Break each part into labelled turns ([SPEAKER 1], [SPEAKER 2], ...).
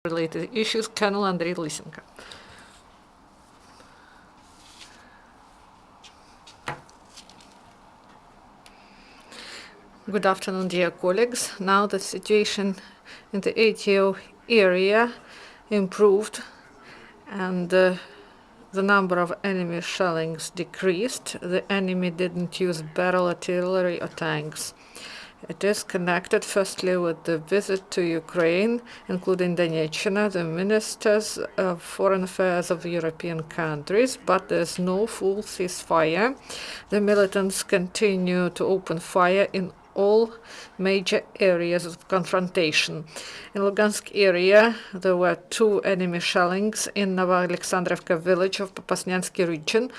[SPEAKER 1] related issues, Colonel Andriy Lysenko. Good afternoon, dear colleagues. Now the situation in the ATO area improved and the number of enemy shellings decreased. The enemy didn't use barrel artillery or tanks. It is connected firstly with the visit to Ukraine, including Donetsk, the ministers of foreign affairs of the European countries, but there's no full ceasefire. The militants continue to open fire in all major areas of confrontation. In Lugansk area, there were 2 enemy shellings in Novoalexandrovka village of Popasnyansky region.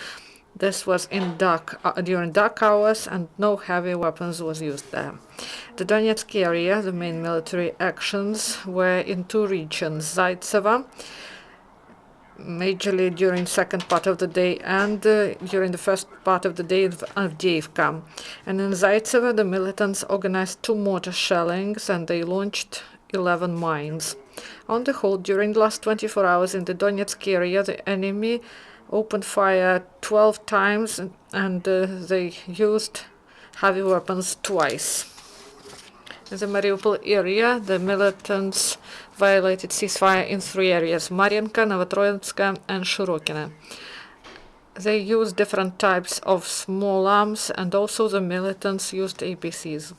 [SPEAKER 1] This was during dark hours, and no heavy weapons was used there. The Donetsk area, the main military actions were in 2 regions, Zaitsevo, majorly during second part of the day, and during the first part of the day in Avdiivka. And in Zaitsevo, the militants organized 2 mortar shellings, and they launched 11 mines. On the whole, during the last 24 hours in the Donetsk area, the enemy opened fire 12 times, and they used heavy weapons twice. In the Mariupol area, the militants violated ceasefire in 3 areas: Marienka, Novotroitska, and Shurokina. They used different types of small arms, and also the militants used APCs.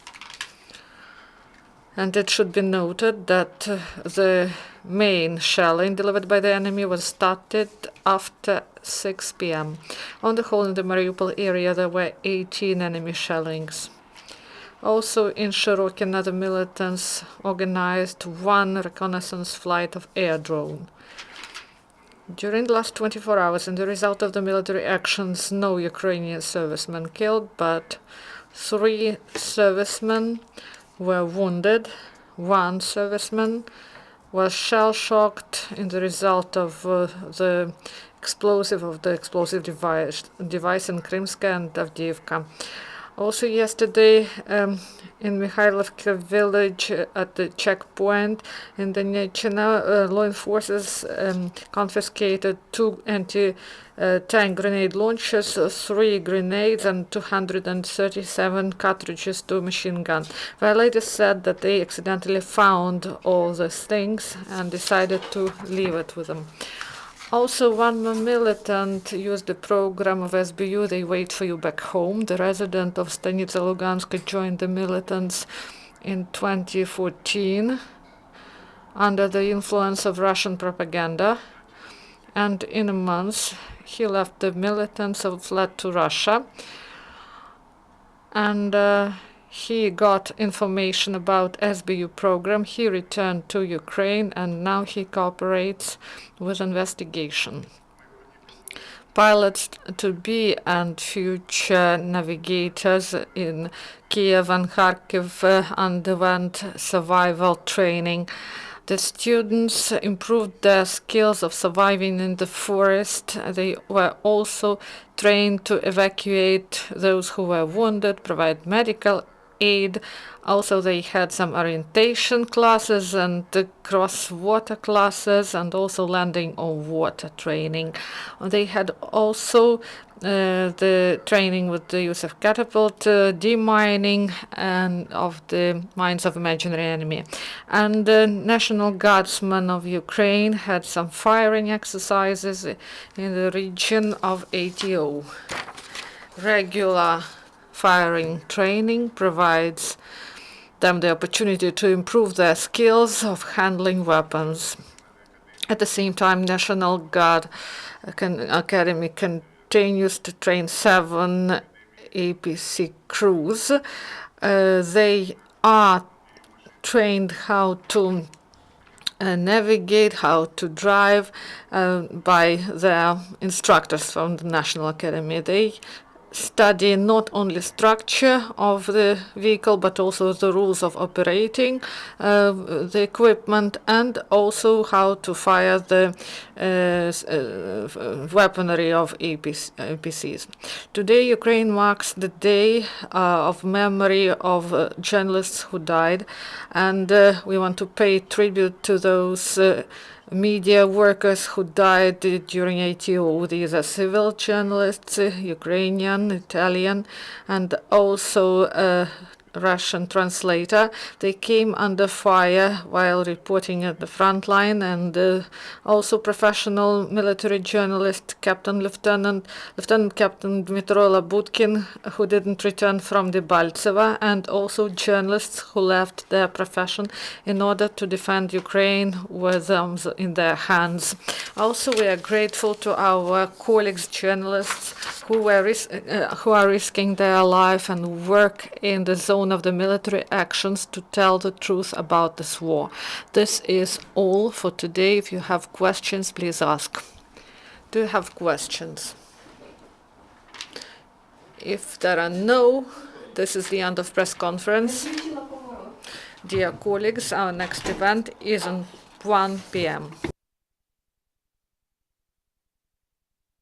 [SPEAKER 1] And it should be noted that the main shelling delivered by the enemy was started after 6 p.m. On the whole, in the Mariupol area, there were 18 enemy shellings. Also in Shirokina, the militants organized 1 reconnaissance flight of air drone. During the last 24 hours, in the result of the military actions, no Ukrainian servicemen killed, but 3 servicemen were wounded. 1 serviceman was shell-shocked in the result of the explosive device in Krymska and Avdiivka. Also yesterday, in Mikhailovka village at the checkpoint in Donetsk, law enforcement confiscated 2 anti-tank grenade launchers, 3 grenades, and 237 cartridges to a machine gun. Violators said that they accidentally found all these things and decided to leave it with them. Also, 1 militant used the program of SBU, They Wait for You Back Home. The resident of Stanitsa Luganska joined the militants in 2014 under the influence of Russian propaganda. And in a month, he left the militants and fled to Russia. And he got information about SBU program. He returned to Ukraine, and now he cooperates with investigation. Pilots to be and future navigators in Kiev and Kharkiv underwent survival training. The students improved their skills of surviving in the forest. They were also trained to evacuate those who were wounded, provide medical aid. Also, they had some orientation classes and cross-water classes, and also landing on water training. They had also the training with the use of catapult, demining, and of the mines of imaginary enemy. And the National Guardsmen of Ukraine had some firing exercises in the region of ATO. Regular firing training provides them the opportunity to improve their skills of handling weapons. At the same time, National Guard Academy continues to train 7 APC crews. They are trained how to navigate, how to drive by their instructors from the National Academy. They study not only structure of the vehicle but also the rules of operating the equipment, and also how to fire the weaponry of APCs. Today Ukraine marks the day of memory of journalists who died, and we want to pay tribute to those media workers who died during ATO. These are civil journalists, Ukrainian, Italian, and also Russian translator. They came under fire while reporting at the front line, and also professional military journalist Lieutenant Captain Dmitro Labutkin, who didn't return from Debaltseva, and also journalists who left their profession in order to defend Ukraine with arms in their hands. Also, we are grateful to our colleagues journalists who are risking their life and work in the zone of the military actions to tell the truth about this war. This is all for today. If you have questions, please ask. Do you have questions? If there are no, this is the end of press conference. Dear colleagues, our next event is on 1 p.m.